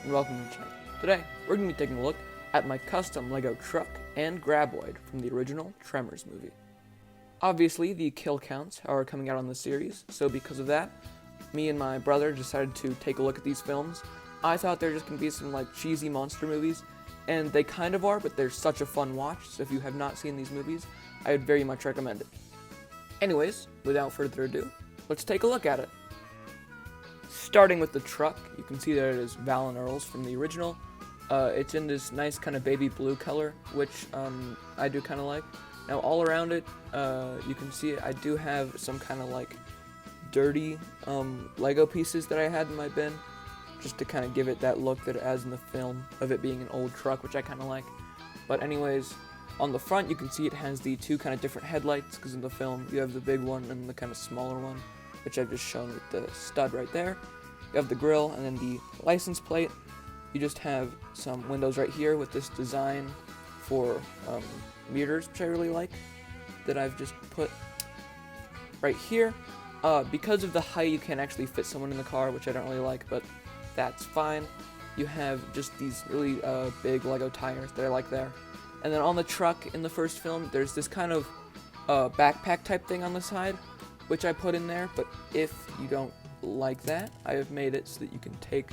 and welcome to the channel. Today, we're going to be taking a look at my custom LEGO truck and Graboid from the original Tremors movie. Obviously, the kill counts are coming out on the series, so because of that, me and my brother decided to take a look at these films. I thought they were just going to be some cheesy monster movies, and they kind of are, but they're such a fun watch, so if you have not seen these movies, I would very much recommend it. Anyways, without further ado, let's take a look at it. Starting with the truck, you can see that it is Val and Earl's from the original. It's in this nice kind of baby blue color, which I do kind of like. Now all around it, you can see I do have some kind of dirty Lego pieces that I had in my bin, just to kind of give it that look that it has in the film of it being an old truck, which I kind of like. But anyways, on the front you can see it has the two kind of different headlights, because in the film you have the big one and the kind of smaller one, which I've just shown with the stud right there. You have the grill and then the license plate. You just have some windows right here with this design for mirrors, which I really like, that I've just put right here. Because of the height, you can't actually fit someone in the car, which I don't really like, but that's fine. You have just these really big Lego tires that I like there. And then on the truck in the first film, there's this kind of backpack type thing on the side, which I put in there, but if you don't like that, I have made it so that you can take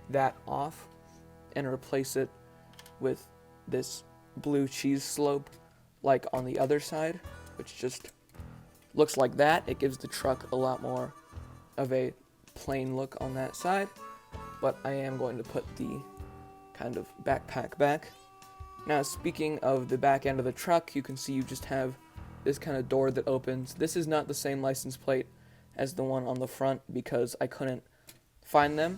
that off and replace it with this blue cheese slope like on the other side, which just looks like that. It gives the truck a lot more of a plain look on that side, but I am going to put the kind of backpack back. Now, speaking of the back end of the truck, you can see you just have this kind of door that opens. This is not the same license plate as the one on the front because I couldn't find them,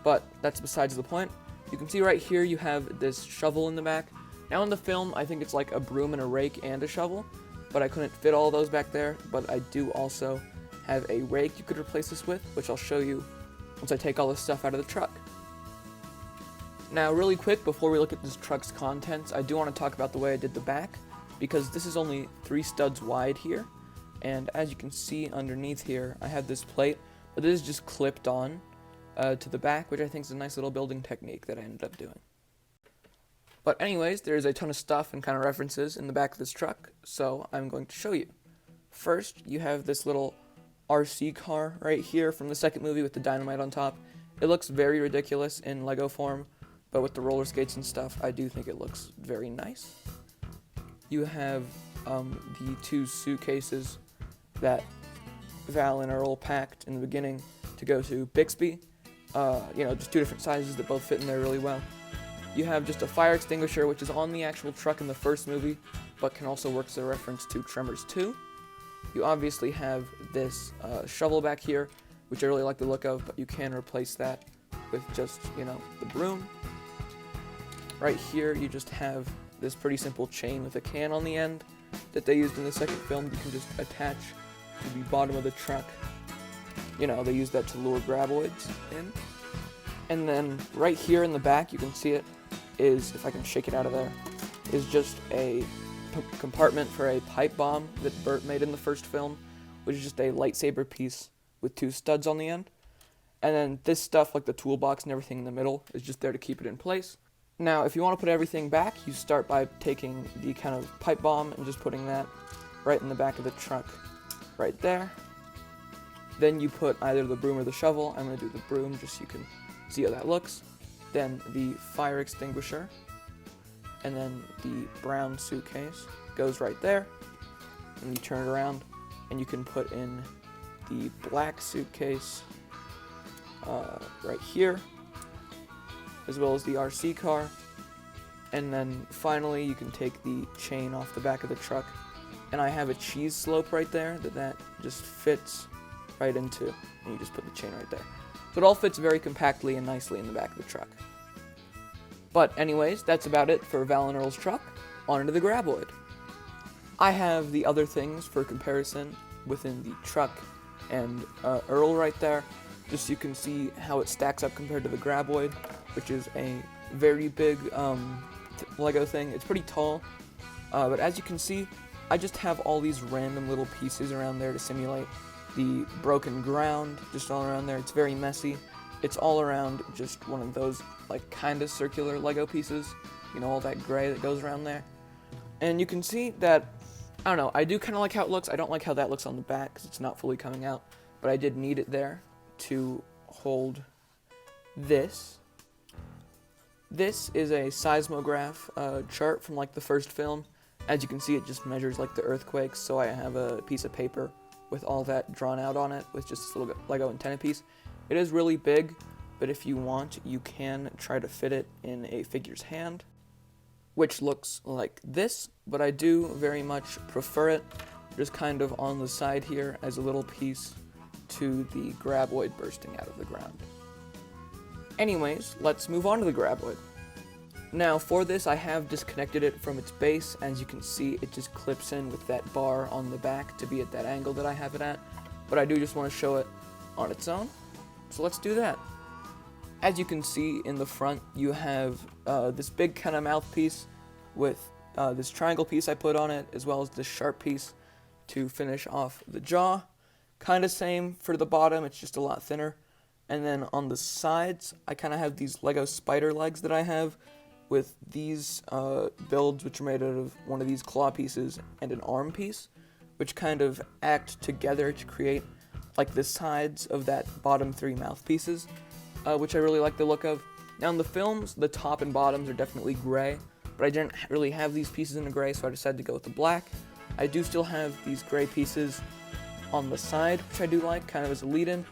but that's besides the point. You can see right here you have this shovel in the back. Now in the film, I think it's like a broom and a rake and a shovel, but I couldn't fit all those back there. But I do also have a rake you could replace this with, which I'll show you once I take all this stuff out of the truck. Now really quick, before we look at this truck's contents, I do want to talk about the way I did the back, because this is only 3 studs wide here, and as you can see underneath here, I have this plate, but this is just clipped on to the back, which I think is a nice little building technique that I ended up doing. But anyways, there's a ton of stuff and kind of references in the back of this truck, so I'm going to show you. First, you have this little RC car right here from the second movie with the dynamite on top. It looks very ridiculous in Lego form, but with the roller skates and stuff, I do think it looks very nice. You have the 2 suitcases that Val and Earl packed in the beginning to go to Bixby. Just 2 different sizes that both fit in there really well. You have just a fire extinguisher, which is on the actual truck in the first movie, but can also work as a reference to Tremors 2. You obviously have this shovel back here, which I really like the look of, but you can replace that with just, the broom. Right here, you just have this pretty simple chain with a can on the end that they used in the second film. You can just attach to the bottom of the truck. They use that to lure Graboids in. And then right here in the back, you can see it is, if I can shake it out of there, is just a compartment for a pipe bomb that Bert made in the first film, which is just a lightsaber piece with 2 studs on the end. And then this stuff, like the toolbox and everything in the middle, is just there to keep it in place. Now, if you want to put everything back, you start by taking the kind of pipe bomb and just putting that right in the back of the truck, right there. Then you put either the broom or the shovel. I'm going to do the broom just so you can see how that looks. Then the fire extinguisher, and then the brown suitcase goes right there. And you turn it around, and you can put in the black suitcase right here, as well as the RC car. And then finally you can take the chain off the back of the truck, and I have a cheese slope right there that just fits right into, and you just put the chain right there. So it all fits very compactly and nicely in the back of the truck. But anyways, that's about it for Val and Earl's truck. On to the Graboid. I have the other things for comparison within the truck and Earl right there, just so you can see how it stacks up compared to the Graboid, which is a very big Lego thing. It's pretty tall, but as you can see, I just have all these random little pieces around there to simulate the broken ground just all around there. It's very messy, it's all around just one of those like kind of circular Lego pieces, you know, all that gray that goes around there. And you can see that, I don't know, I do kind of like how it looks. I don't like how that looks on the back because it's not fully coming out, but I did need it there to hold this. This is a seismograph chart from like the first film. As you can see, it just measures like the earthquakes, so I have a piece of paper with all that drawn out on it with just this little Lego antenna piece. It is really big, but if you want, you can try to fit it in a figure's hand, which looks like this, but I do very much prefer it just kind of on the side here as a little piece to the Graboid bursting out of the ground. Anyways, let's move on to the Graboid. Now, for this, I have disconnected it from its base. As you can see, it just clips in with that bar on the back to be at that angle that I have it at, but I do just want to show it on its own, so let's do that. As you can see in the front, you have this big kind of mouthpiece with this triangle piece I put on it, as well as this sharp piece to finish off the jaw. Kind of same for the bottom, it's just a lot thinner. And then on the sides, I kind of have these Lego spider legs that I have with these builds, which are made out of one of these claw pieces and an arm piece, which kind of act together to create like the sides of that bottom three mouthpieces, which I really like the look of. Now in the films, the top and bottoms are definitely gray, but I didn't really have these pieces in the gray, so I decided to go with the black. I do still have these gray pieces on the side, which I do like, kind of as a lead-in.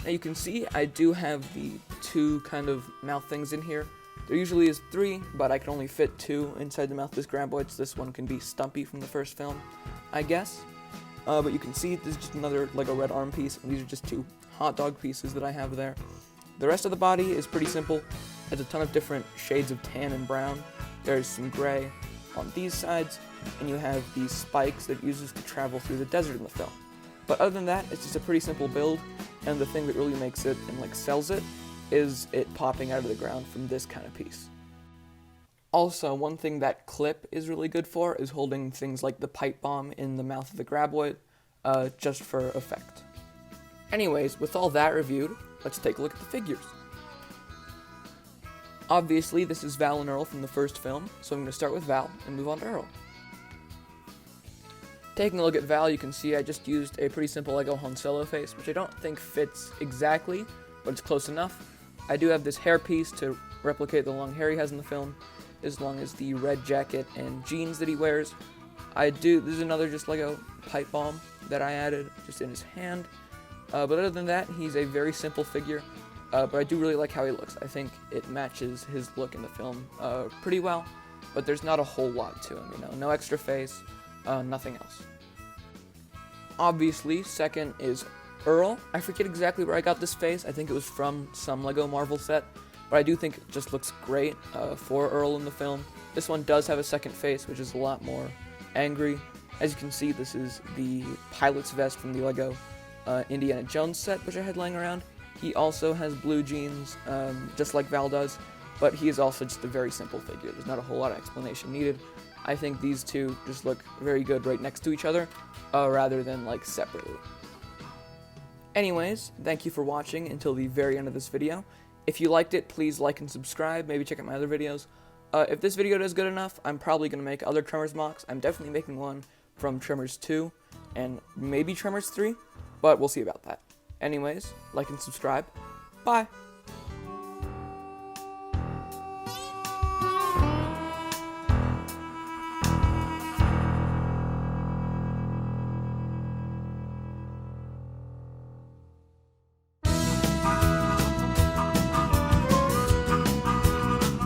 Now you can see I do have the two kind of mouth things in here. There usually is three, but I can only fit two inside the mouth of this Graboid, so this one can be Stumpy from the first film, I guess. But you can see this is just another Lego red arm piece, and these are just two hot dog pieces that I have there. The rest of the body is pretty simple. It has a ton of different shades of tan and brown. There's some gray on these sides, and you have these spikes that it uses to travel through the desert in the film. But other than that, it's just a pretty simple build, and the thing that really makes it and like sells it is it popping out of the ground from this kind of piece. Also, one thing that clip is really good for is holding things like the pipe bomb in the mouth of the Graboid, just for effect. Anyways, with all that reviewed, let's take a look at the figures. Obviously, this is Val and Earl from the first film, so I'm going to start with Val and move on to Earl. Taking a look at Val, you can see I just used a pretty simple Lego Han Solo face, which I don't think fits exactly, but it's close enough. I do have this hair piece to replicate the long hair he has in the film, as long as the red jacket and jeans that he wears. This is another just Lego pipe bomb that I added just in his hand. But other than that, he's a very simple figure, but I do really like how he looks. I think it matches his look in the film pretty well, but there's not a whole lot to him, you know, no extra face. Nothing else. Obviously, second is Earl. I forget exactly where I got this face. I think it was from some Lego Marvel set, but I do think it just looks great for Earl in the film. This one does have a second face, which is a lot more angry. As you can see, this is the pilot's vest from the Lego Indiana Jones set, which I had laying around. He also has blue jeans, just like Val does, but he is also just a very simple figure. There's not a whole lot of explanation needed. I think these two just look very good right next to each other, rather than like separately. Anyways, thank you for watching until the very end of this video. If you liked it, please like and subscribe, maybe check out my other videos. If this video does good enough, I'm probably going to make other Tremors MOCs. I'm definitely making one from Tremors 2, and maybe Tremors 3, but we'll see about that. Anyways, like and subscribe. Bye!